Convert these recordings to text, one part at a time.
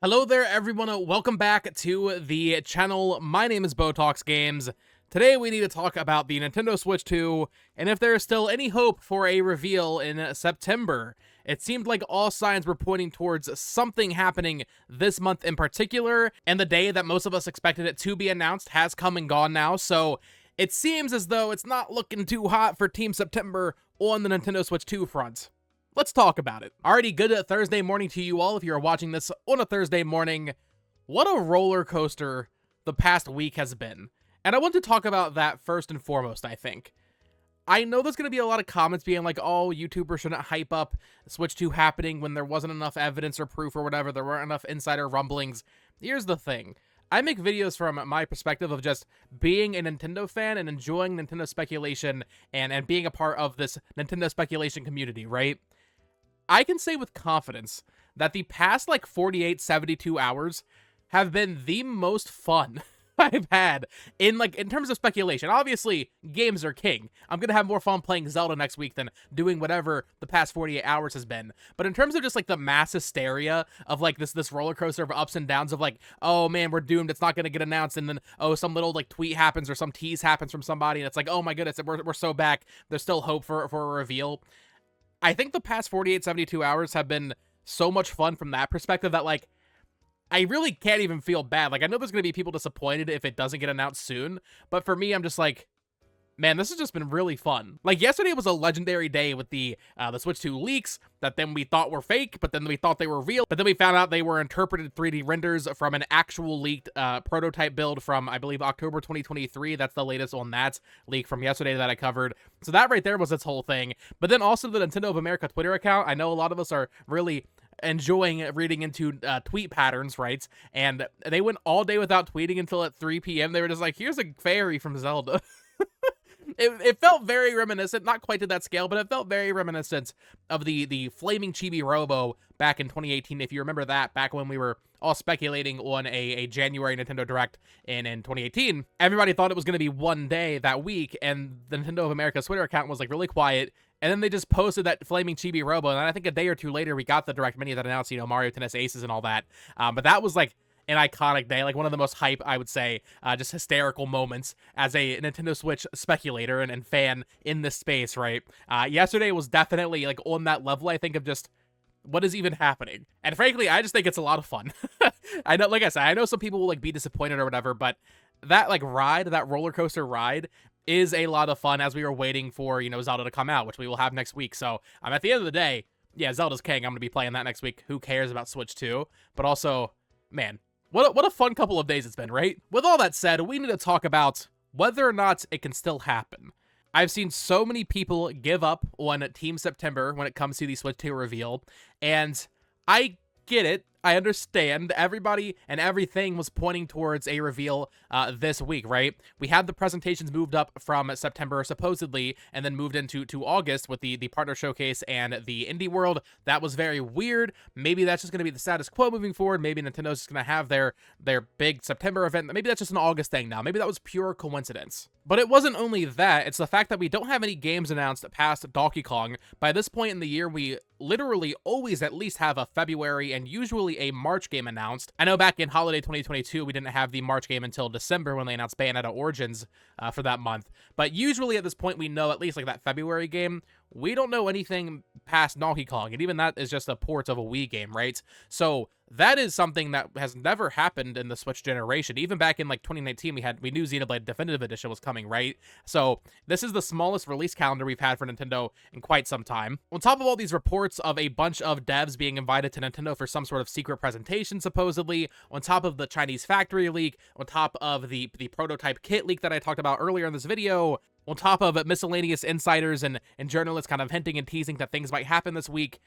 Hello there, everyone. Welcome back to the channel. My name is Botox Games. Today we need to talk about the Nintendo Switch 2 and if there is still any hope for a reveal in September. It seemed like all signs were pointing towards something happening this month in particular, and the day that most of us expected it to be announced has come and gone now, so it seems as though it's not looking too hot for Team September on the Nintendo Switch 2 front. Let's talk about it. Alrighty, good Thursday morning to you all if you're watching this on a Thursday morning. What a roller coaster the past week has been. And I want to talk about that first and foremost, I think. I know there's going to be a lot of comments being like, oh, YouTubers shouldn't hype up Switch 2 happening when there wasn't enough evidence or proof or whatever, there weren't enough insider rumblings. Here's the thing. I make videos from my perspective of just being a Nintendo fan and enjoying Nintendo speculation and being a part of this Nintendo speculation community, right? I can say with confidence that the past 48, 72 hours have been the most fun I've had in terms of speculation. Obviously, games are king. I'm going to have more fun playing Zelda next week than doing whatever the past 48 hours has been. But in terms of just the mass hysteria of this roller coaster of ups and downs of oh man, we're doomed, it's not going to get announced, and then oh, some little tweet happens or some tease happens from somebody and it's oh my goodness, we're so back. There's still hope for a reveal. I think the past 48, 72 hours have been so much fun from that perspective that, I really can't even feel bad. I know there's going to be people disappointed if it doesn't get announced soon, but for me, I'm just man, this has just been really fun. Yesterday was a legendary day with the Switch 2 leaks that then we thought were fake, but then we thought they were real, but then we found out they were interpreted 3D renders from an actual leaked prototype build from, I believe, October 2023. That's the latest on that leak from yesterday that I covered. So that right there was its whole thing. But then also the Nintendo of America Twitter account. I know a lot of us are really enjoying reading into tweet patterns, right? And they went all day without tweeting until at 3 p.m. They were just here's a fairy from Zelda. It felt very reminiscent, not quite to that scale, but it felt very reminiscent of the Flaming Chibi Robo back in 2018, if you remember that, back when we were all speculating on a January Nintendo Direct in 2018. Everybody thought it was going to be one day that week, and the Nintendo of America's Twitter account was really quiet, and then they just posted that Flaming Chibi Robo, and then I think a day or two later we got the Direct Mini that announced, Mario Tennis Aces and all that, but that was an iconic day, one of the most hype, I would say, just hysterical moments as a Nintendo Switch speculator and fan in this space, right? Yesterday was definitely, on that level, I think, of just, what is even happening? And frankly, I just think it's a lot of fun. I know, like I said, I know some people will, be disappointed or whatever, but that, ride, that roller coaster ride, is a lot of fun as we were waiting for, Zelda to come out, which we will have next week. So, at the end of the day, yeah, Zelda's king. I'm going to be playing that next week. Who cares about Switch 2? But also, man, what a fun couple of days it's been, right? With all that said, we need to talk about whether or not it can still happen. I've seen so many people give up on Team September when it comes to the Switch 2 reveal, and I get it. I understand. Everybody and everything was pointing towards a reveal this week, right? We had the presentations moved up from September, supposedly, and then moved into August with the partner showcase and the Indie World. That was very weird. Maybe that's just going to be the status quo moving forward. Maybe Nintendo's just going to have their big September event. Maybe that's just an August thing now. Maybe that was pure coincidence. But it wasn't only that. It's the fact that we don't have any games announced past Donkey Kong. By this point in the year, we literally always at least have a February and usually a March game announced. I know back in holiday 2022, we didn't have the March game until December when they announced Bayonetta Origins for that month. But usually at this point, we know at least that February game. We don't know anything past Donkey Kong, and even that is just a port of a Wii game, right? So that is something that has never happened in the Switch generation. Even back in 2019, we knew Xenoblade Definitive Edition was coming, right? So this is the smallest release calendar we've had for Nintendo in quite some time. On top of all these reports of a bunch of devs being invited to Nintendo for some sort of secret presentation, supposedly, on top of the Chinese factory leak, on top of the prototype kit leak that I talked about earlier in this video, on top of miscellaneous insiders and journalists kind of hinting and teasing that things might happen this week,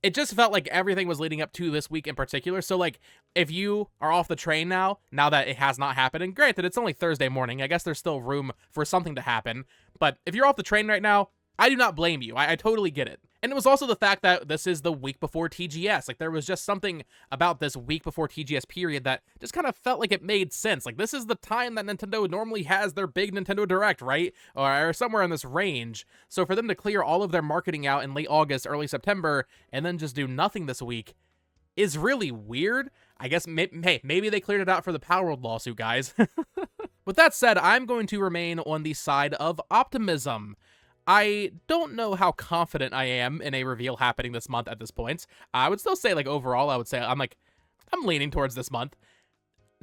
it just felt like everything was leading up to this week in particular. So, if you are off the train now that it has not happened, and granted, it's only Thursday morning, I guess there's still room for something to happen, but if you're off the train right now, I do not blame you. I totally get it. And it was also the fact that this is the week before TGS. There was just something about this week before TGS period that just kind of felt like it made sense. This is the time that Nintendo normally has their big Nintendo Direct, right? Or somewhere in this range. So for them to clear all of their marketing out in late August, early September, and then just do nothing this week is really weird. I guess, hey, maybe they cleared it out for the Power World lawsuit, guys. With that said, I'm going to remain on the side of optimism. I don't know how confident I am in a reveal happening this month at this point. I would still say, like, overall, I would say I'm leaning towards this month.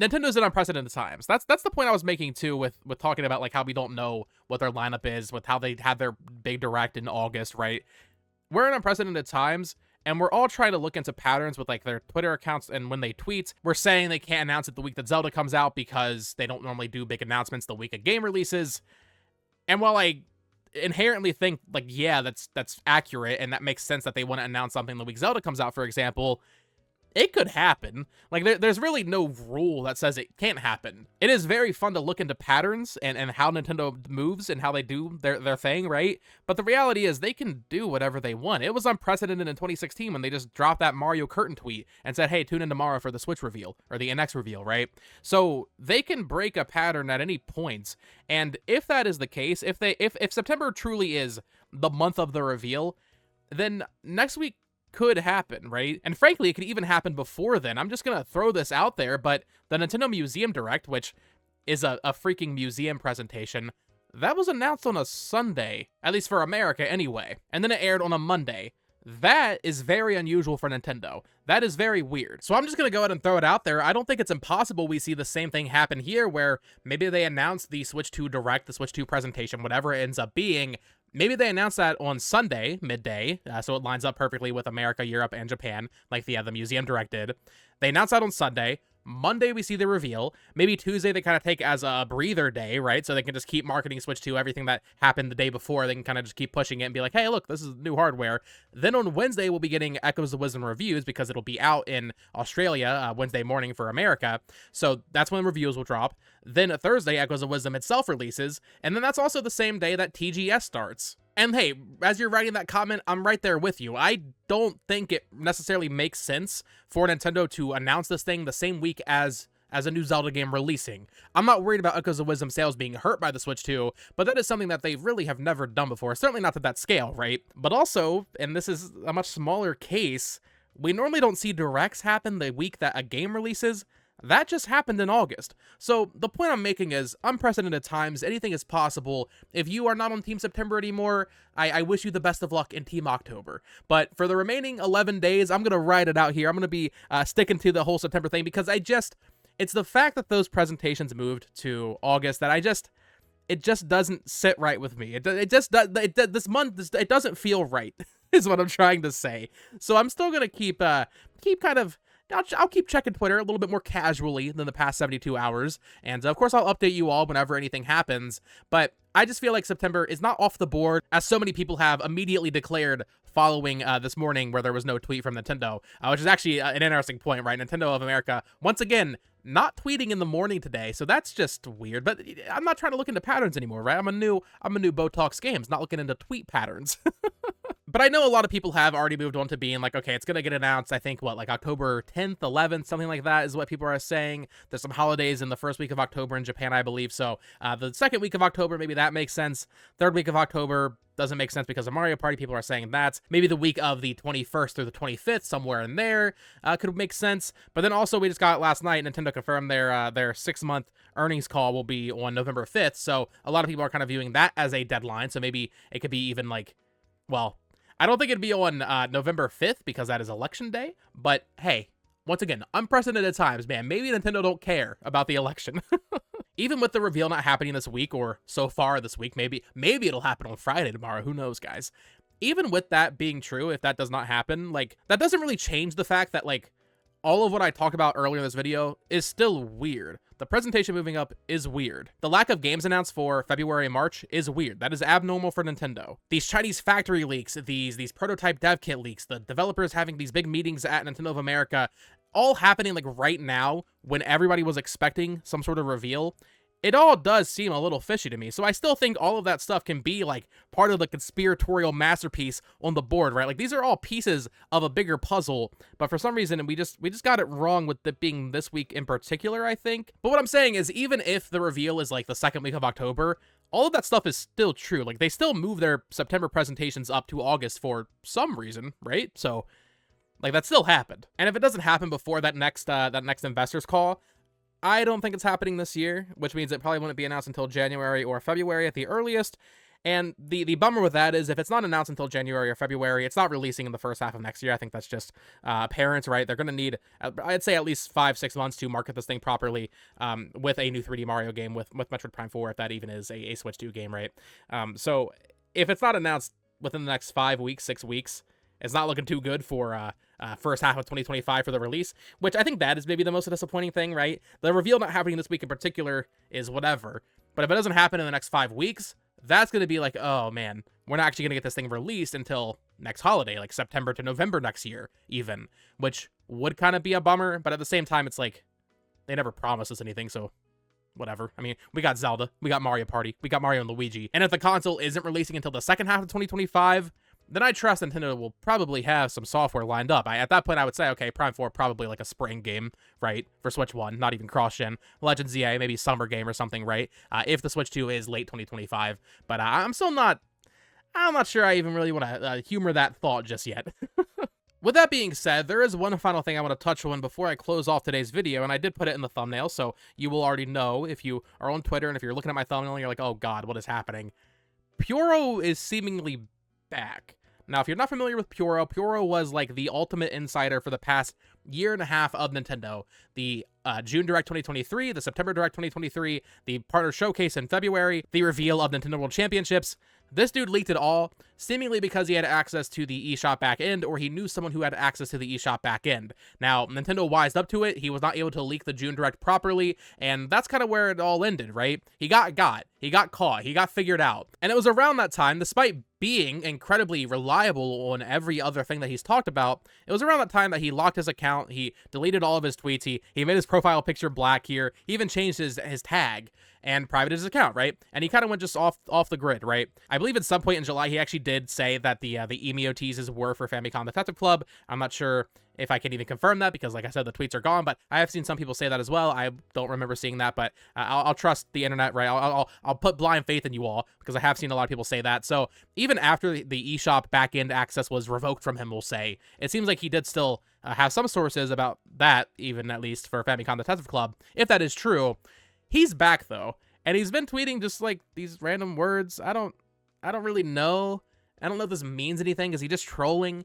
Nintendo's in unprecedented times. That's the point I was making, too, with talking about, like, how we don't know what their lineup is, with how they had their big direct in August, right? We're in unprecedented times, and we're all trying to look into patterns with, like, their Twitter accounts, and when they tweet, we're saying they can't announce it the week that Zelda comes out because they don't normally do big announcements the week of game releases. And while I inherently think, like, yeah, that's accurate, and that makes sense that they want to announce something the week Zelda comes out, for example, it could happen. Like, there's really no rule that says it can't happen. It is very fun to look into patterns and how Nintendo moves and how they do their thing, right? But the reality is they can do whatever they want. It was unprecedented in 2016 when they just dropped that Mario curtain tweet and said, hey, tune in tomorrow for the Switch reveal or the NX reveal, right? So they can break a pattern at any point. And if that is the case, if September truly is the month of the reveal, then next week could happen, right? And frankly, it could even happen before then. I'm just gonna throw this out there, but the Nintendo Museum Direct, which is a freaking museum presentation, that was announced on a Sunday, at least for America anyway, and then it aired on a Monday. That is very unusual for Nintendo. That is very weird. So I'm just going to go ahead and throw it out there. I don't think it's impossible we see the same thing happen here, where maybe they announce the Switch 2 Direct, the Switch 2 presentation, whatever it ends up being. Maybe they announce that on Sunday, midday, so it lines up perfectly with America, Europe, and Japan, like the Museum Direct did. They announce that on Sunday. Monday, we see the reveal. Maybe Tuesday, they kind of take as a breather day, right? So they can just keep marketing Switch 2, everything that happened the day before. They can kind of just keep pushing it and be like, hey, look, this is new hardware. Then on Wednesday, we'll be getting Echoes of Wisdom reviews because it'll be out in Australia Wednesday morning for America. So that's when reviews will drop. Then Thursday, Echoes of Wisdom itself releases. And then that's also the same day that TGS starts. And hey, as you're writing that comment, I'm right there with you. I don't think it necessarily makes sense for Nintendo to announce this thing the same week as a new Zelda game releasing. I'm not worried about Echoes of Wisdom sales being hurt by the Switch 2, but that is something that they really have never done before. Certainly not to that scale, right? But also, and this is a much smaller case, we normally don't see directs happen the week that a game releases. That just happened in August. So the point I'm making is unprecedented times. Anything is possible. If you are not on Team September anymore, I wish you the best of luck in Team October. But for the remaining 11 days, I'm going to ride it out here. I'm going to be sticking to the whole September thing because it's the fact that those presentations moved to August that it just doesn't sit right with me. This month, it doesn't feel right, is what I'm trying to say. So I'm still going to keep kind of, I'll keep checking Twitter a little bit more casually than the past 72 hours. And of course, I'll update you all whenever anything happens. But I just feel like September is not off the board, as so many people have immediately declared following this morning where there was no tweet from Nintendo, which is actually an interesting point, right? Nintendo of America, once again, not tweeting in the morning today, so that's just weird. But I'm not trying to look into patterns anymore, right? I'm a new Botox Games, not looking into tweet patterns. But I know a lot of people have already moved on to being like, okay, it's going to get announced, I think, like October 10th, 11th, something like that is what people are saying. There's some holidays in the first week of October in Japan, I believe. So the second week of October, maybe that makes sense. Third week of October doesn't make sense because of Mario Party. People are saying that. Maybe the week of the 21st through the 25th, somewhere in there, could make sense. But then also, we just got last night, Nintendo confirmed their 6-month earnings call will be on November 5th. So a lot of people are kind of viewing that as a deadline. So maybe it could be even like, well, I don't think it'd be on November 5th because that is election day. But hey, once again, unprecedented times, man. Maybe Nintendo don't care about the election. Even with the reveal not happening this week, or so far this week, maybe it'll happen on Friday tomorrow. Who knows, guys? Even with that being true, if that does not happen, like, that doesn't really change the fact that, like, all of what I talked about earlier in this video is still weird. The presentation moving up is weird. The lack of games announced for February and March is weird. That is abnormal for Nintendo. These Chinese factory leaks, these prototype dev kit leaks, the developers having these big meetings at Nintendo of America, all happening like right now when everybody was expecting some sort of reveal. It all does seem a little fishy to me. So I still think all of that stuff can be like part of the conspiratorial masterpiece on the board, right? Like, these are all pieces of a bigger puzzle, but for some reason we just got it wrong with it being this week in particular, I think. But what I'm saying is, even if the reveal is like the second week of October, all of that stuff is still true. Like, they still move their September presentations up to August for some reason, right? So Like, that still happened. And if it doesn't happen before that next investors call, I don't think it's happening this year, which means it probably wouldn't be announced until January or February at the earliest. And the bummer with that is if it's not announced until January or February, it's not releasing in the first half of next year. I think that's just parents, right? They're going to need, I'd say, at least 5-6 months to market this thing properly with a new 3D Mario game with Metroid Prime 4, if that even is a Switch 2 game, right? So if it's not announced within the next 5 weeks, 6 weeks, it's not looking too good for first half of 2025 for the release, which I think that is maybe the most disappointing thing, right? The reveal not happening this week in particular is whatever, but if it doesn't happen in the next 5 weeks, that's going to be like, oh man, we're not actually going to get this thing released until next holiday, like September to November next year, even, which would kind of be a bummer, but at the same time, it's like, they never promised us anything, so whatever. I mean, we got Zelda, we got Mario Party, we got Mario and Luigi, and if the console isn't releasing until the second half of 2025, then I trust Nintendo will probably have some software lined up. At that point, I would say, okay, Prime 4, probably like a spring game, right? For Switch 1, not even cross-gen. Legends EA, maybe summer game or something, right? If the Switch 2 is late 2025. But I'm not sure I even really want to humor that thought just yet. With that being said, there is one final thing I want to touch on before I close off today's video, and I did put it in the thumbnail, so you will already know if you are on Twitter, and if you're looking at my thumbnail and you're like, oh god, what is happening? Puro is seemingly back. Now, if you're not familiar with Puro, Puro was like the ultimate insider for the past year and a half of Nintendo. The June Direct 2023, the September Direct 2023, the partner showcase in February, the reveal of Nintendo World Championships. This dude leaked it all, seemingly because he had access to the eShop backend, or he knew someone who had access to the eShop backend. Now, Nintendo wised up to it. He was not able to leak the June Direct properly, and that's kind of where it all ended, right? He got caught, he got figured out. And it was around that time, despite being incredibly reliable on every other thing that he's talked about, it was around that time that he locked his account, he deleted all of his tweets, he made his profile picture black here, he even changed his tag and privated his account, right? And he kind of went just off the grid, right? I believe at some point in July, he actually did say that the Emio teases were for Famicom Detective Club. I'm not sure if I can even confirm that because, like I said, the tweets are gone, but I have seen some people say that as well. I don't remember seeing that, but I'll trust the internet, right? I'll put blind faith in you all because I have seen a lot of people say that. So even after the eShop backend access was revoked from him, we'll say, it seems like he did still have some sources about that, even at least for Famicom Detective Club. If that is true, he's back though, and he's been tweeting just like these random words. I don't really know. I don't know if this means anything. Is he just trolling?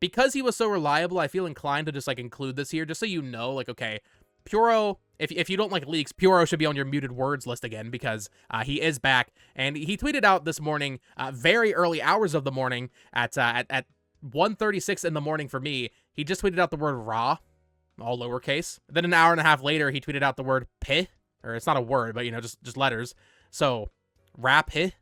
Because he was so reliable, I feel inclined to just like include this here, just so you know, like, okay, Puro, if you don't like leaks, Puro should be on your muted words list again because he is back. And he tweeted out this morning, very early hours of the morning at 1:36 in the morning for me. He just tweeted out the word raw, all lowercase. Then an hour and a half later, he tweeted out the word pih, or it's not a word, but you know, just letters. So rap pih.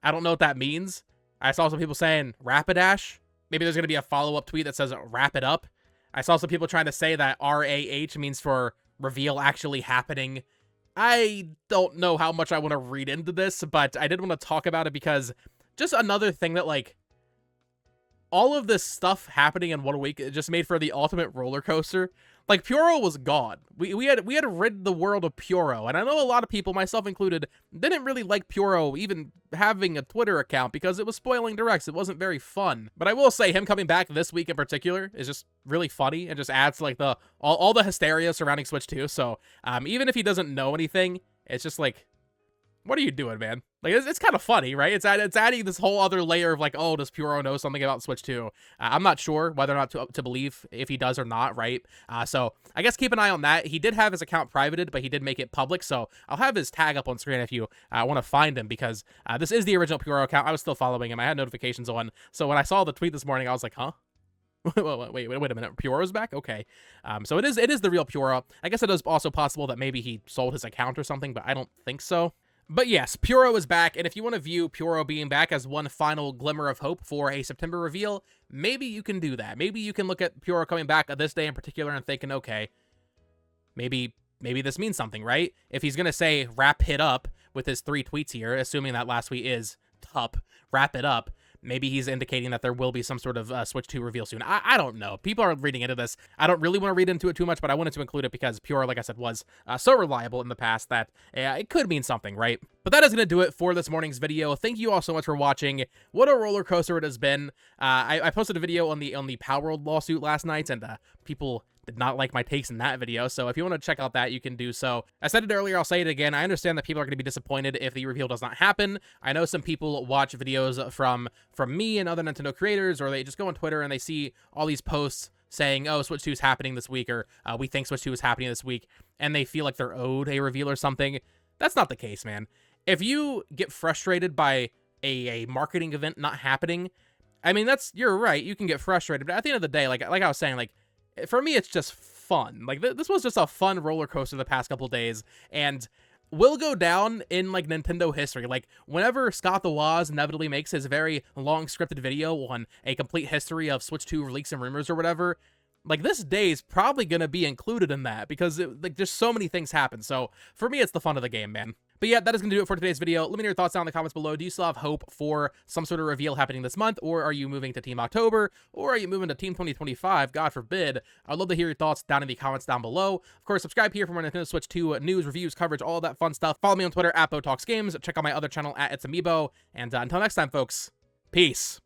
I don't know what that means. I saw some people saying Rapidash. Maybe there's going to be a follow-up tweet that says wrap it up. I saw some people trying to say that RAH means for reveal actually happening. I don't know how much I want to read into this, but I did want to talk about it because just another thing that, like, all of this stuff happening in 1 week, it just made for the ultimate roller coaster. Like, Puro was gone. We had rid the world of Puro, and I know a lot of people, myself included, didn't really like Puro even having a Twitter account because it was spoiling directs. It wasn't very fun. But I will say, him coming back this week in particular is just really funny and just adds to, like, all the hysteria surrounding Switch 2. So even if he doesn't know anything, it's just like, what are you doing, man? Like, it's kind of funny, right? It's adding this whole other layer of, like, oh, does Puro know something about Switch 2? I'm not sure whether or not to believe if he does or not, right? So I guess keep an eye on that. He did have his account privated, but he did make it public, so I'll have his tag up on screen if you want to find him, because this is the original Puro account. I was still following him. I had notifications on, so when I saw the tweet this morning, I was like, huh? wait a minute, Puro's back? Okay. So it is the real Puro. I guess it is also possible that maybe he sold his account or something, but I don't think so. But yes, Puro is back, and if you want to view Puro being back as one final glimmer of hope for a September reveal, maybe you can do that. Maybe you can look at Puro coming back this day in particular and thinking, okay, maybe this means something, right? If he's going to say wrap it up with his 3 tweets here, assuming that last tweet is tup, wrap it up, maybe he's indicating that there will be some sort of Switch 2 reveal soon. I don't know. People are reading into this. I don't really want to read into it too much, but I wanted to include it because Pure, like I said, was so reliable in the past that it could mean something, right? But that is going to do it for this morning's video. Thank you all so much for watching. What a roller coaster it has been. I posted a video on the Power World lawsuit last night, and people did not like my takes in that video, so if you want to check out that, you can do so. I said it earlier, I'll say it again. I understand that people are going to be disappointed if the reveal does not happen. I know some people watch videos from me and other Nintendo creators, or they just go on Twitter and they see all these posts saying, oh, Switch 2 is happening this week, or we think Switch 2 is happening this week, and they feel like they're owed a reveal or something. That's not the case, man. If you get frustrated by a marketing event not happening, I mean, you're right, you can get frustrated, but at the end of the day, like I was saying, like, for me, it's just fun. Like, this was just a fun roller coaster the past couple days, and will go down in, like, Nintendo history. Like, whenever Scott the Woz inevitably makes his very long scripted video on a complete history of Switch 2 leaks and rumors or whatever, like, this day is probably going to be included in that, because, just so many things happen. So, for me, it's the fun of the game, man. But yeah, that is going to do it for today's video. Let me know your thoughts down in the comments below. Do you still have hope for some sort of reveal happening this month? Or are you moving to Team October? Or are you moving to Team 2025? God forbid. I'd love to hear your thoughts down in the comments down below. Of course, subscribe here for more Nintendo Switch 2 news, reviews, coverage, all that fun stuff. Follow me on Twitter at BoTalksGames. Check out my other channel at It's Amiibo. And until next time, folks, peace.